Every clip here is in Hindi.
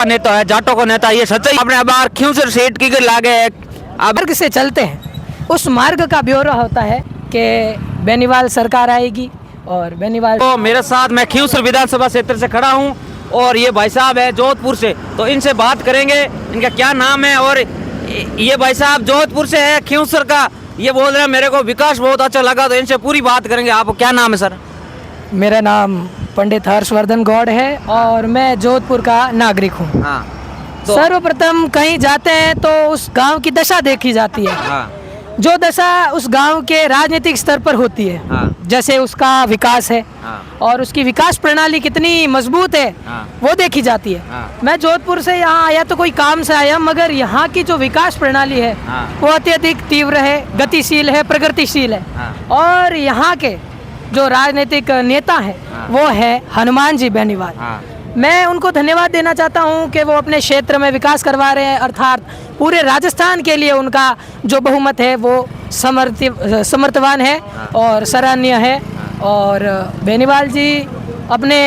नेता है, जाटों का नेता, ये सच्चाई आपने अब क्यों सर सेठ की लागे मार्ग से चलते हैं, उस मार्ग का ब्यौरा होता है कि बेनीवाल सरकार आएगी और बेनीवाल तो मेरे साथ मैं खींवसर विधानसभा क्षेत्र से खड़ा हूं और ये भाई साहब है जोधपुर से, तो इनसे बात करेंगे इनका क्या नाम है। और ये भाई साहब जोधपुर से है खींवसर का, ये बोल रहे हैं मेरे को विकास बहुत अच्छा लगा, तो इनसे पूरी बात करेंगे। आपको क्या नाम है सर? मेरा नाम पंडित हर्षवर्धन गौड़ है और मैं जोधपुर का नागरिक हूँ। हाँ, सर्वप्रथम कहीं जाते हैं तो उस गांव की दशा देखी जाती है। हाँ, जो दशा उस गांव के राजनीतिक स्तर पर होती है, हाँ, जैसे उसका विकास है हाँ, और उसकी विकास प्रणाली कितनी मजबूत है, हाँ, वो देखी जाती है। हाँ, मैं जोधपुर से यहाँ आया तो कोई काम से आया, मगर यहाँ की जो विकास प्रणाली है हाँ, वो अत्यधिक तीव्र है, गतिशील है, प्रगतिशील है। हाँ, और यहाँ के जो राजनीतिक नेता है हाँ, वो है हनुमान जी बेनीवाल। हाँ, मैं उनको धन्यवाद देना चाहता हूं कि वो अपने क्षेत्र में विकास करवा रहे हैं, अर्थात पूरे राजस्थान के लिए उनका जो बहुमत है वो समर्थवान है और सराहनीय है। और बेनीवाल जी अपने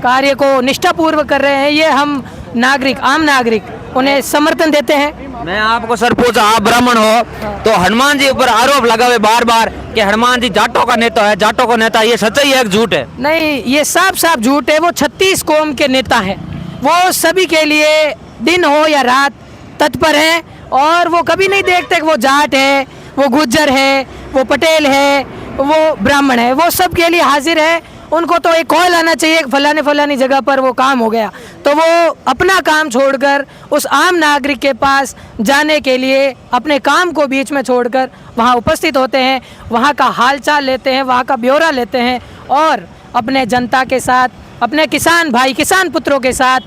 कार्य को निष्ठापूर्वक कर रहे हैं, ये हम नागरिक, आम नागरिक उन्हें समर्थन देते हैं। मैं आपको सर पूछा, आप ब्राह्मण हो तो हनुमान जी ऊपर आरोप लगावे बार बार कि हनुमान जी जाटों का नेता है, जाटों का नेता, ये सच्चाई है कि झूठ है? नहीं, ये साफ साफ झूठ है। वो 36 कौम के नेता हैं, वो सभी के लिए दिन हो या रात तत्पर हैं और वो कभी नहीं देखते कि वो जाट है, वो गुज्जर है, वो पटेल है, वो ब्राह्मण है, वो सब के लिए हाजिर है। उनको तो एक कॉल आना चाहिए फलाने फलानी जगह पर वो काम हो गया, तो वो अपना काम छोड़कर उस आम नागरिक के पास जाने के लिए अपने काम को बीच में छोड़कर वहाँ उपस्थित होते हैं, वहाँ का हालचाल लेते हैं, वहाँ का ब्यौरा लेते हैं और अपने जनता के साथ, अपने किसान भाई, किसान पुत्रों के साथ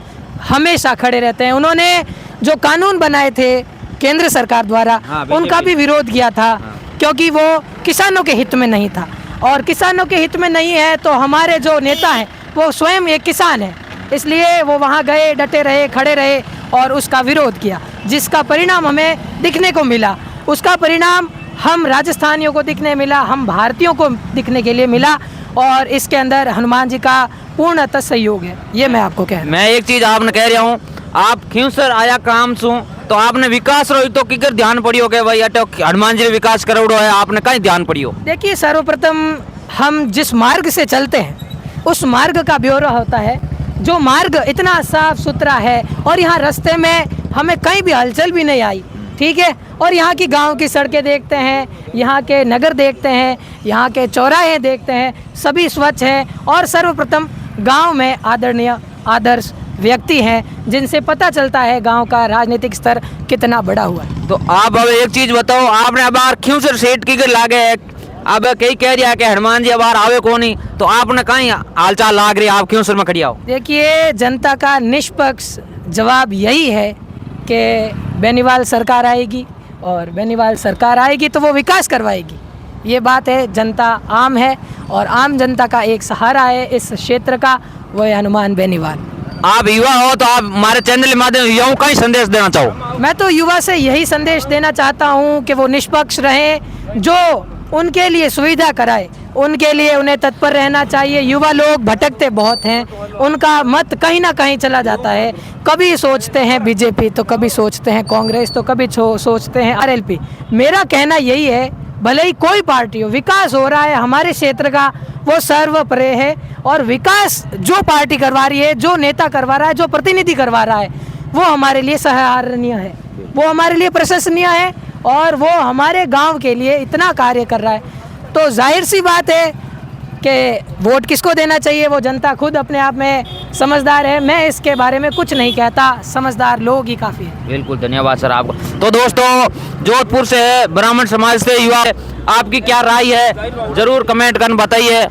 हमेशा खड़े रहते हैं। उन्होंने जो कानून बनाए थे केंद्र सरकार द्वारा, उनका भी विरोध किया था क्योंकि वो किसानों के हित में नहीं था, और किसानों के हित में नहीं है तो हमारे जो नेता हैं वो स्वयं एक किसान है, इसलिए वो वहाँ गए, डटे रहे, खड़े रहे और उसका विरोध किया, जिसका परिणाम हमें दिखने को मिला। उसका परिणाम हम राजस्थानियों को दिखने मिला, हम भारतीयों को दिखने के लिए मिला और इसके अंदर हनुमान जी का पूर्णतः सहयोग है, ये मैं आपको कह रहा हूँ। मैं एक चीज आपने कह रहा हूँ, आप खींवसर आया काम सु तो आपने विकास रो तो किकर ध्यान पड़ियो के भाई अटो हनुमान जी विकास करोड़ो है, आपने कहीं ध्यान पड़ियो? देखिए, सर्वप्रथम हम जिस मार्ग से चलते हैं उस मार्ग का ब्यौरा होता है। जो मार्ग इतना साफ सुथरा है और यहाँ रास्ते में हमें कहीं भी हलचल भी नहीं आई, ठीक है, और यहाँ की गांव की सड़कें देखते हैं, यहाँ के नगर देखते हैं, यहाँ के चौराहे देखते हैं, सभी स्वच्छ हैं और सर्वप्रथम गांव में आदरणीय आदर्श व्यक्ति हैं जिनसे पता चलता है गांव का राजनीतिक स्तर कितना बड़ा हुआ है। तो आप अब एक चीज बताओ, आपने अब खींवसर सेठ की लागे अब कई कह रहा है कि हनुमान जी अब आवे को नहीं, तो आपने कहीं हालचाल लाग रही, आप खींवसर में खड़ी आओ? देखिए, जनता का निष्पक्ष जवाब यही है कि बेनीवाल सरकार आएगी और बेनीवाल सरकार आएगी तो वो विकास करवाएगी, ये बात है। जनता आम है और आम जनता का एक सहारा है इस क्षेत्र का, वो है हनुमान बेनीवाल। आप युवा हो तो आप हमारे चैनल के माध्यम से युवाओं का ही संदेश देना चाहो? मैं तो युवा से यही संदेश देना चाहता हूँ कि वो निष्पक्ष रहें, जो उनके लिए सुविधा कराए उनके लिए उन्हें तत्पर रहना चाहिए। युवा लोग भटकते बहुत हैं, उनका मत कहीं ना कहीं चला जाता है, कभी सोचते हैं बीजेपी तो कभी सोचते हैं कांग्रेस तो कभी सोचते हैं आरएलपी। मेरा कहना यही है, भले ही कोई पार्टी हो, विकास हो रहा है हमारे क्षेत्र का, वो सर्वोपरि है और विकास जो पार्टी करवा रही है, जो नेता करवा रहा है, जो प्रतिनिधि करवा रहा है, वो हमारे लिए सराहनीय है, वो हमारे लिए प्रशंसनीय है और वो हमारे गांव के लिए इतना कार्य कर रहा है। तो जाहिर सी बात है कि वोट किसको देना चाहिए वो जनता खुद अपने आप में समझदार है, मैं इसके बारे में कुछ नहीं कहता, समझदार लोग ही काफ़ी है। बिल्कुल, धन्यवाद सर आपको। तो दोस्तों, जोधपुर से ब्राह्मण समाज से युवा, आपकी क्या राय है जरूर कमेंट कर बताइए।